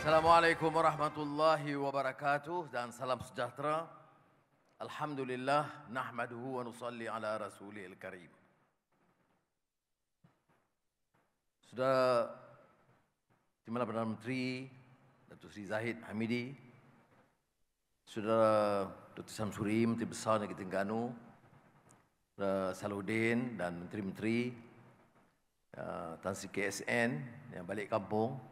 Assalamualaikum warahmatullahi wabarakatuh dan salam sejahtera. Alhamdulillah nahmaduhu wa nusalli ala rasulil karim. Saudara Timbalan Perdana Menteri Datuk Seri Zahid Hamidi, Saudara Dr. Samsuri, Menteri Besar Negeri Terengganu, Saudara Salahuddin dan Menteri-Menteri, Tan Sri KSN yang balik kampung,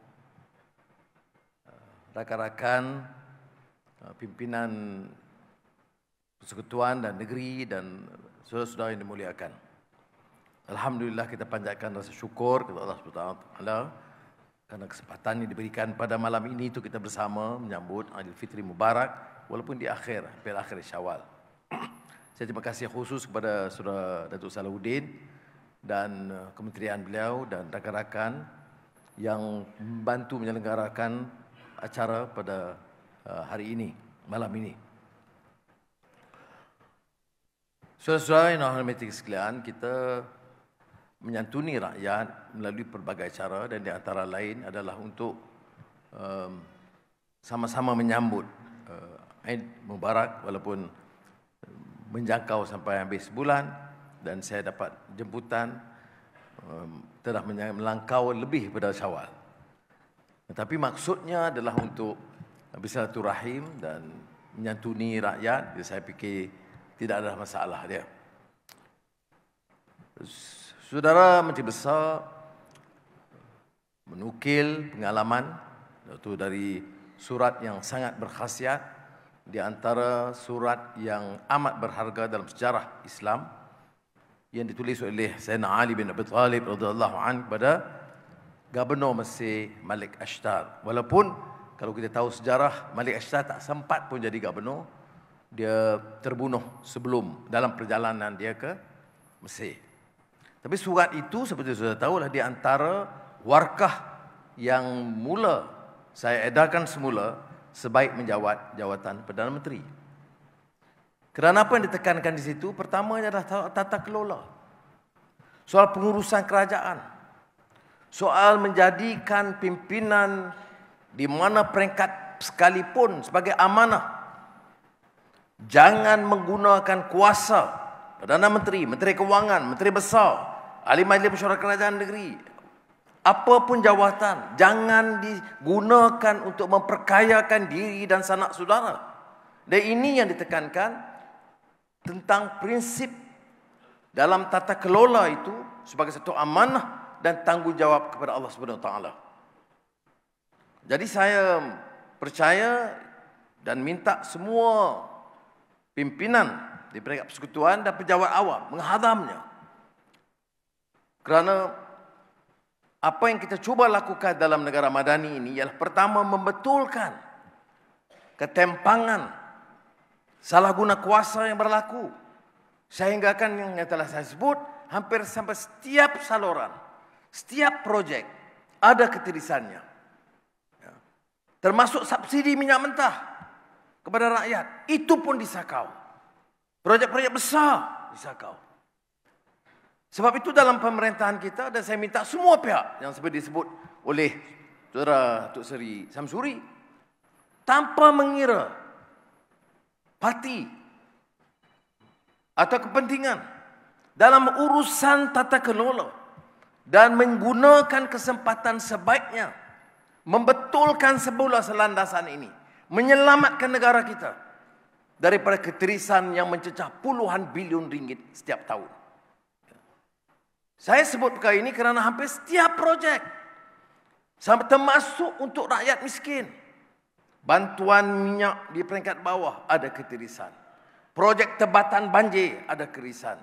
rakan-rakan pimpinan persekutuan dan negeri dan saudara-saudara yang dimuliakan. Alhamdulillah kita panjatkan rasa syukur kepada Allah SWT kerana kesempatan yang diberikan pada malam ini untuk kita bersama menyambut Aidilfitri Mubarak walaupun di akhir Syawal. Saya terima kasih khusus kepada saudara Datuk Salahuddin dan kementerian beliau dan rakan-rakan yang membantu menyelenggarakan acara pada hari ini, malam ini. Saudara-saudara yang hormati sekalian, kita menyantuni rakyat melalui pelbagai cara dan di antara lain adalah untuk sama-sama menyambut Aid Mubarak walaupun menjangkau sampai habis bulan dan saya dapat jemputan telah melangkau lebih pada Syawal. Tapi maksudnya adalah untuk bersilaturahim dan menyantuni rakyat. Jadi saya fikir tidak ada masalah dia. Saudara Menteri Besar menukil pengalaman itu dari surat yang sangat berkhasiat, di antara surat yang amat berharga dalam sejarah Islam yang ditulis oleh Sayyidina Ali bin Abi Thalib radhiyallahu anhu kepada Gubernur Mesir Malik Ashtar. Walaupun kalau kita tahu sejarah, Malik Ashtar tak sempat pun jadi gubernur. Dia terbunuh sebelum dalam perjalanan dia ke Mesir. Tapi surat itu seperti sudah tahu lah di antara warkah yang mula saya edarkan semula sebaik menjawat jawatan Perdana Menteri. Kerana apa yang ditekankan di situ? Pertamanya adalah tata kelola. Soal pengurusan kerajaan. Soal menjadikan pimpinan di mana peringkat sekalipun sebagai amanah. Jangan menggunakan kuasa Perdana Menteri, Menteri Kewangan, Menteri Besar, Ahli Majlis Mesyuarat Kerajaan Negeri, apapun jawatan, jangan digunakan untuk memperkayakan diri dan sanak saudara. Dan ini yang ditekankan tentang prinsip dalam tata kelola itu sebagai satu amanah dan tanggungjawab kepada Allah Subhanahu Wa Taala. Jadi saya percaya dan minta semua pimpinan di peringkat persekutuan dan pejabat awam menghadamnya. Kerana apa yang kita cuba lakukan dalam negara madani ini ialah pertama membetulkan ketempangan salah guna kuasa yang berlaku. Sehingga kan yang telah saya sebut, hampir sampai setiap saluran, setiap projek ada ketirisannya. Ya. Termasuk subsidi minyak mentah kepada rakyat. Itu pun disakau. Projek-projek besar disakau. Sebab itu dalam pemerintahan kita, dan saya minta semua pihak yang seperti disebut oleh Saudara Datuk Seri Samsuri, tanpa mengira parti atau kepentingan dalam urusan tata kelola dan menggunakan kesempatan sebaiknya membetulkan semula selandasan ini, menyelamatkan negara kita daripada ketirisan yang mencecah puluhan bilion ringgit setiap tahun. Saya sebut perkara ini kerana hampir setiap projek, termasuk untuk rakyat miskin, bantuan minyak di peringkat bawah ada ketirisan. Projek tebatan banjir ada ketirisan.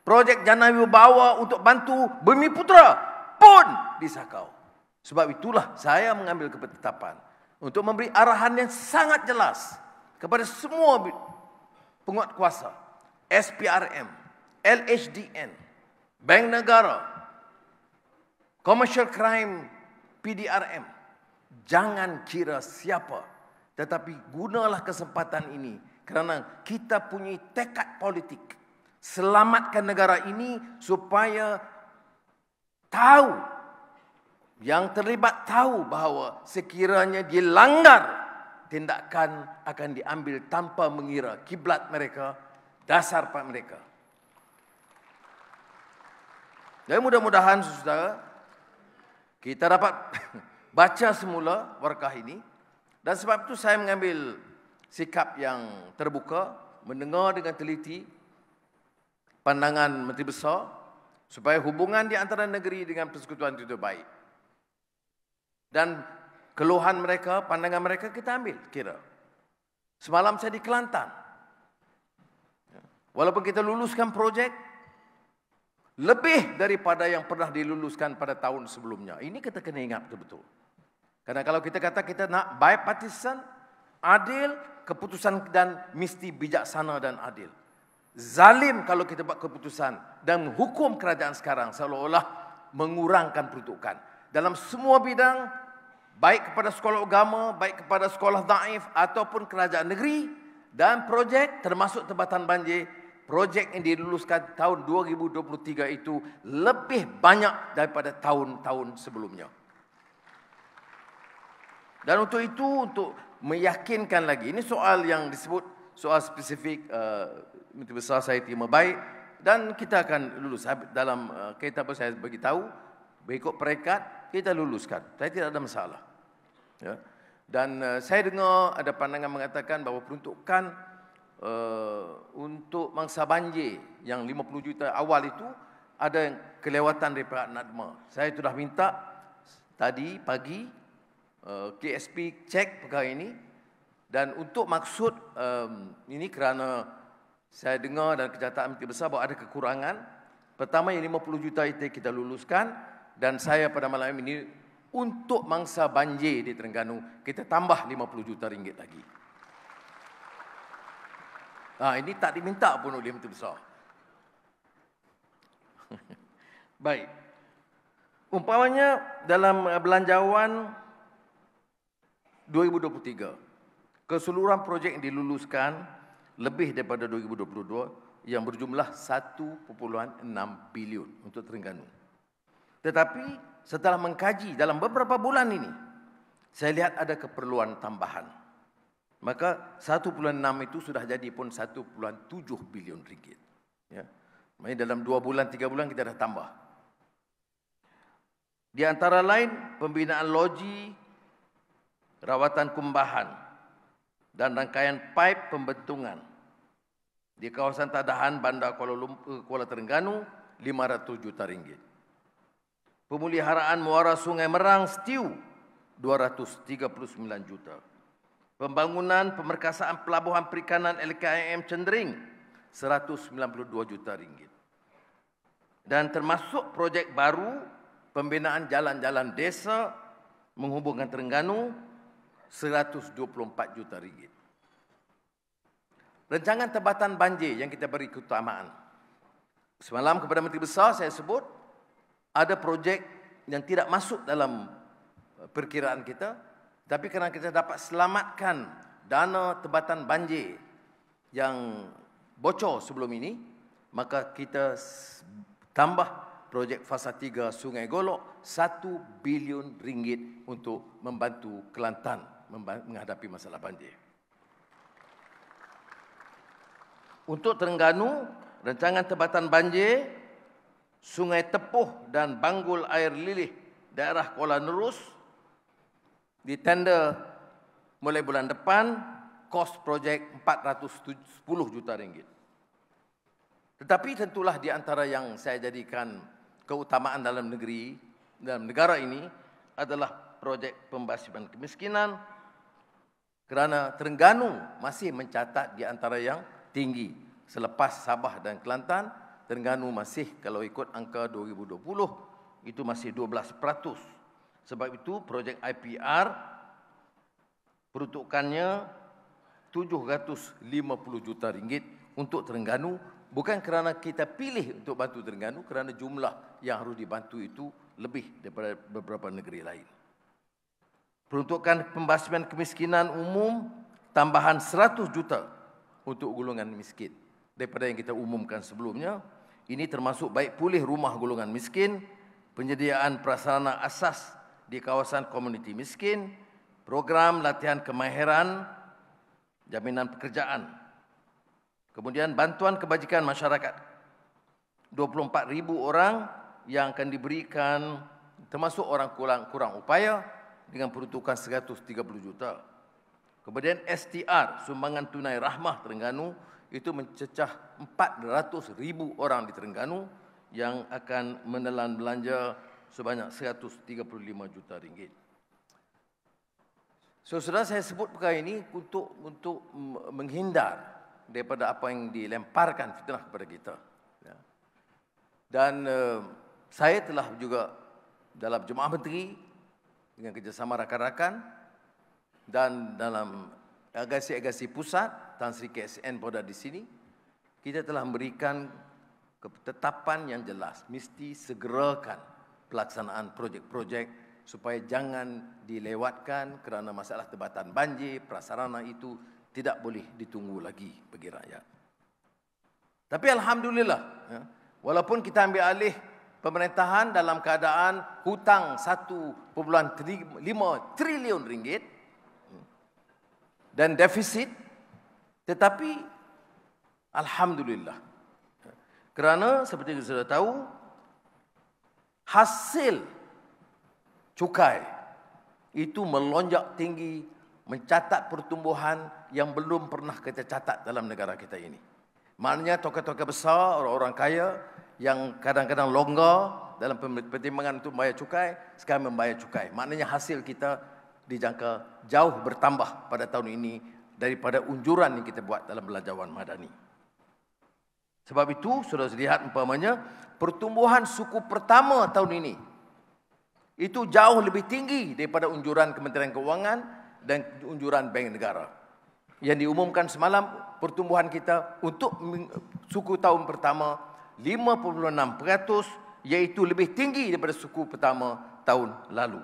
Projek jana wibawa untuk bantu Bumi Putra pun disakau. Sebab itulah saya mengambil ketetapan untuk memberi arahan yang sangat jelas kepada semua penguat kuasa, SPRM, LHDN, Bank Negara, Commercial Crime, PDRM. Jangan kira siapa, tetapi gunalah kesempatan ini kerana kita punya tekad politik. Selamatkan negara ini supaya tahu yang terlibat tahu bahawa sekiranya dilanggar, tindakan akan diambil tanpa mengira kiblat mereka, dasar mereka. Dan mudah-mudahan saudara, kita dapat baca semula warkah ini. Dan sebab itu saya mengambil sikap yang terbuka, mendengar dengan teliti pandangan Menteri Besar supaya hubungan di antara negeri dengan persekutuan itu baik. Dan keluhan mereka, pandangan mereka kita ambil kira. Semalam saya di Kelantan. Walaupun kita luluskan projek lebih daripada yang pernah diluluskan pada tahun sebelumnya. Ini kita kena ingat betul-betul. Karena kalau kita kata kita nak bipartisan, adil, keputusan dan mesti bijaksana dan adil. Zalim kalau kita buat keputusan dan hukum kerajaan sekarang seolah-olah mengurangkan peruntukan. Dalam semua bidang, baik kepada sekolah agama, baik kepada sekolah daif ataupun kerajaan negeri dan projek termasuk tempatan banjir, projek yang diluluskan tahun 2023 itu lebih banyak daripada tahun-tahun sebelumnya. Dan untuk itu, untuk meyakinkan lagi, ini soal yang disebut soal spesifik Menteri Besar saya terima baik dan kita akan lulus dalam kereta apa saya bagi tahu, berikut peringkat kita luluskan. Saya tidak ada masalah. Ya. Dan saya dengar ada pandangan mengatakan bahawa peruntukan untuk mangsa banjir yang 50 juta awal itu ada kelewatan daripada NADMA. Saya sudah minta tadi pagi KSP cek perkara ini dan untuk maksud ini kerana saya dengar dan kenyataan Menteri Besar bahawa ada kekurangan. Pertama yang 50 juta itu kita luluskan dan saya pada malam ini untuk mangsa banjir di Terengganu kita tambah 50 juta ringgit lagi. Ini tak diminta pun oleh Menteri Besar. Baik. Umpamanya dalam belanjawan 2023, keseluruhan projek yang diluluskan lebih daripada 2022 yang berjumlah 1.6 bilion untuk Terengganu. Tetapi setelah mengkaji dalam beberapa bulan ini, saya lihat ada keperluan tambahan. Maka 1.6 itu sudah jadi pun 1.7 bilion ringgit. Ya. Maksudnya dalam 2 bulan, 3 bulan kita dah tambah. Di antara lain, pembinaan loji, rawatan kumbahan, dan rangkaian paip pembentungan di kawasan Tadahan Bandar Kuala Terengganu 500 juta ringgit. Pemeliharaan muara Sungai Merang Stiu 239 juta. Pembangunan pemerkasaan pelabuhan perikanan LKIM Cendering 192 juta ringgit. Dan termasuk projek baru pembinaan jalan-jalan desa menghubungkan Terengganu 124 juta ringgit. Rancangan tempatan banjir yang kita beri keutamaan. Semalam kepada Menteri Besar saya sebut ada projek yang tidak masuk dalam perkiraan kita, tapi kerana kita dapat selamatkan dana tempatan banjir yang bocor sebelum ini, maka kita tambah projek fasa 3 Sungai Golok 1 bilion ringgit untuk membantu Kelantan menghadapi masalah banjir. Untuk Terengganu, rancangan tempatan banjir Sungai Tepuh dan Banggul Air Lilih daerah Kuala Nerus ditender mulai bulan depan, kos projek 410 juta ringgit. Tetapi tentulah di antara yang saya jadikan keutamaan dalam negara ini adalah projek pembasmian kemiskinan, kerana Terengganu masih mencatat di antara yang tinggi. Selepas Sabah dan Kelantan, Terengganu masih kalau ikut angka 2020 itu masih 12%. Sebab itu projek IPR peruntukannya 750 juta ringgit untuk Terengganu, bukan kerana kita pilih untuk bantu Terengganu, kerana jumlah yang harus dibantu itu lebih daripada beberapa negeri lain. Peruntukan pembasmian kemiskinan umum tambahan 100 juta untuk golongan miskin daripada yang kita umumkan sebelumnya. Ini termasuk baik pulih rumah golongan miskin, penyediaan prasarana asas di kawasan komuniti miskin, program latihan kemahiran, jaminan pekerjaan. Kemudian bantuan kebajikan masyarakat. 24,000 orang yang akan diberikan, termasuk orang kurang upaya, dengan peruntukan 130 juta. Kemudian STR, sumbangan tunai rahmah Terengganu, itu mencecah 400,000 orang di Terengganu yang akan menelan belanja sebanyak 135 juta ringgit. So, saudara, saya sebut perkara ini untuk menghindar daripada apa yang dilemparkan fitnah kepada kita. Ya. Dan saya telah juga dalam Jemaah Menteri dengan kerjasama rakan-rakan dan dalam agasi-agasi pusat, Tan Sri KSN pada di sini, kita telah memberikan ketetapan yang jelas, mesti segerakan pelaksanaan projek-projek supaya jangan dilewatkan kerana masalah tebatan banjir, prasarana itu tidak boleh ditunggu lagi bagi rakyat. Tapi alhamdulillah, ya, walaupun kita ambil alih pemerintahan dalam keadaan hutang 1.5 triliun ringgit dan defisit, tetapi alhamdulillah, kerana seperti kita sudah tahu, hasil cukai itu melonjak tinggi, mencatat pertumbuhan yang belum pernah kita catat dalam negara kita ini. Maknanya tokoh-tokoh besar, orang-orang kaya yang kadang-kadang longgar dalam pertimbangan untuk membayar cukai, sekarang membayar cukai. Maknanya hasil kita dijangka jauh bertambah pada tahun ini daripada unjuran yang kita buat dalam belanjawan madani. Sebab itu, sudah lihat umpamanya, pertumbuhan suku pertama tahun ini itu jauh lebih tinggi daripada unjuran Kementerian Keuangan dan unjuran Bank Negara. Yang diumumkan semalam, pertumbuhan kita untuk suku tahun pertama 5.6%, iaitu lebih tinggi daripada suku pertama tahun lalu,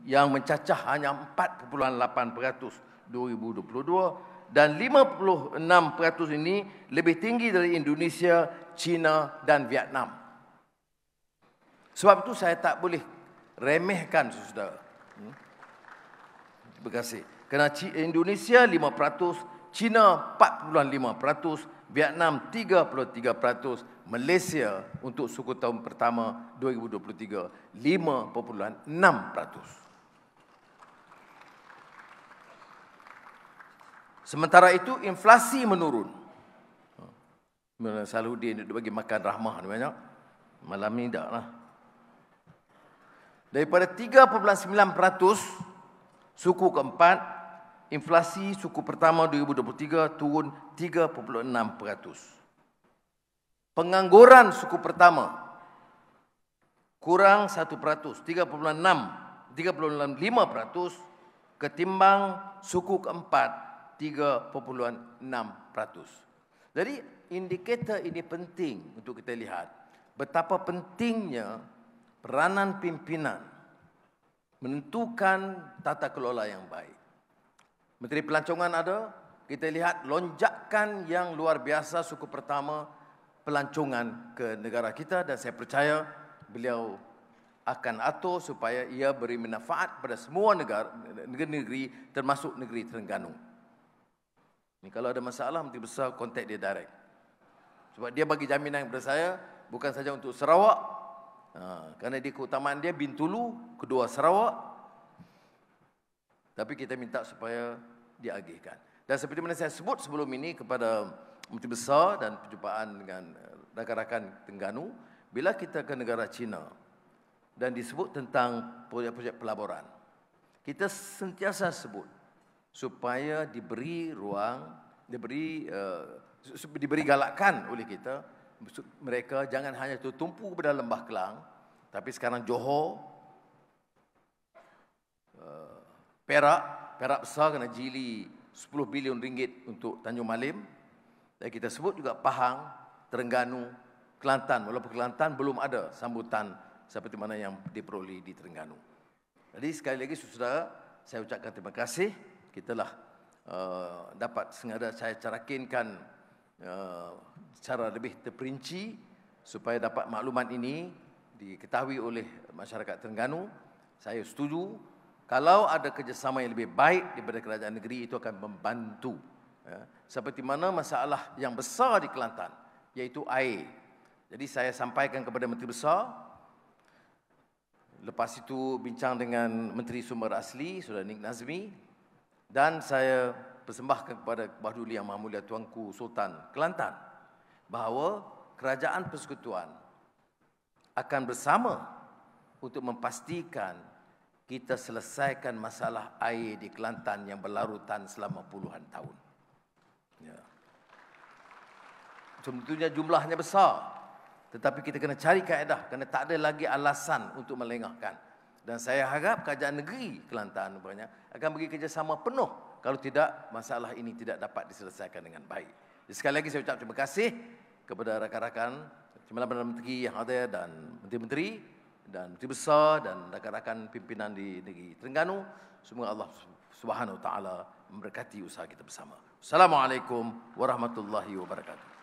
yang mencacah hanya 4.8% 2022, dan 56% ini lebih tinggi dari Indonesia, China dan Vietnam. Sebab itu saya tak boleh remehkan, saudara. Terima kasih. Kerana Indonesia 5%, China 4.5%, Vietnam 33%, Malaysia untuk suku tahun pertama 2023 5.6%. Sementara itu inflasi menurun. Selalu dia bagi makan rahmah banyak. Malam ni tak lah. Daripada 3.9% suku keempat, inflasi suku pertama 2023 turun 3.6%. Pengangguran suku pertama kurang 1%, 3.5% ketimbang suku keempat 3.6%. Jadi indikator ini penting untuk kita lihat betapa pentingnya peranan pimpinan menentukan tata kelola yang baik. Menteri Pelancongan ada, kita lihat lonjakan yang luar biasa suku pertama pelancongan ke negara kita, dan saya percaya beliau akan atur supaya ia beri manfaat pada semua negeri termasuk negeri Terengganu. Ini kalau ada masalah, Menteri Besar kontak dia direct. Sebab dia bagi jaminan kepada saya, bukan saja untuk Sarawak, kerana dia keutamaan dia Bintulu, kedua Sarawak, tapi kita minta supaya diagihkan. Dan seperti mana saya sebut sebelum ini kepada Menteri Besar dan perjumpaan dengan rakan-rakan Terengganu, bila kita ke negara China dan disebut tentang projek-projek pelaburan, kita sentiasa sebut supaya diberi ruang, diberi galakan oleh kita, mereka jangan hanya tertumpu pada Lembah Kelang, tapi sekarang Johor, Perak besar kena jili 10 bilion ringgit untuk Tanjung Malim. Dan kita sebut juga Pahang, Terengganu, Kelantan. Walaupun Kelantan belum ada sambutan seperti mana yang diperoleh di Terengganu. Jadi sekali lagi saudara, saya ucapkan terima kasih. Kita telah dapat sengaja saya carakinkan secara lebih terperinci supaya dapat maklumat ini diketahui oleh masyarakat Terengganu, saya setuju kalau ada kerjasama yang lebih baik daripada kerajaan negeri, itu akan membantu. Ya. Seperti mana masalah yang besar di Kelantan, iaitu air. Jadi saya sampaikan kepada Menteri Besar, lepas itu bincang dengan Menteri Sumber Asli, Saudara Nik Nazmi, dan saya persembahkan kepada Bahduli Yang Maha Mulia Tuanku Sultan Kelantan bahawa Kerajaan Persekutuan akan bersama untuk memastikan kita selesaikan masalah air di Kelantan yang berlarutan selama puluhan tahun. Ya. Tentunya jumlahnya besar, tetapi kita kena cari kaedah kerana tak ada lagi alasan untuk melengahkan. Dan saya harap kerajaan negeri Kelantan akan beri kerjasama penuh kalau tidak masalah ini tidak dapat diselesaikan dengan baik. Jadi sekali lagi saya ucap terima kasih kepada rakan-rakan Timbalan Perdana Menteri yang ada dan menteri-menteri dan menteri besar dan rakan-rakan pimpinan di negeri Terengganu. Semoga Allah Subhanahu Wa Taala memberkati usaha kita bersama. Assalamualaikum warahmatullahi wabarakatuh.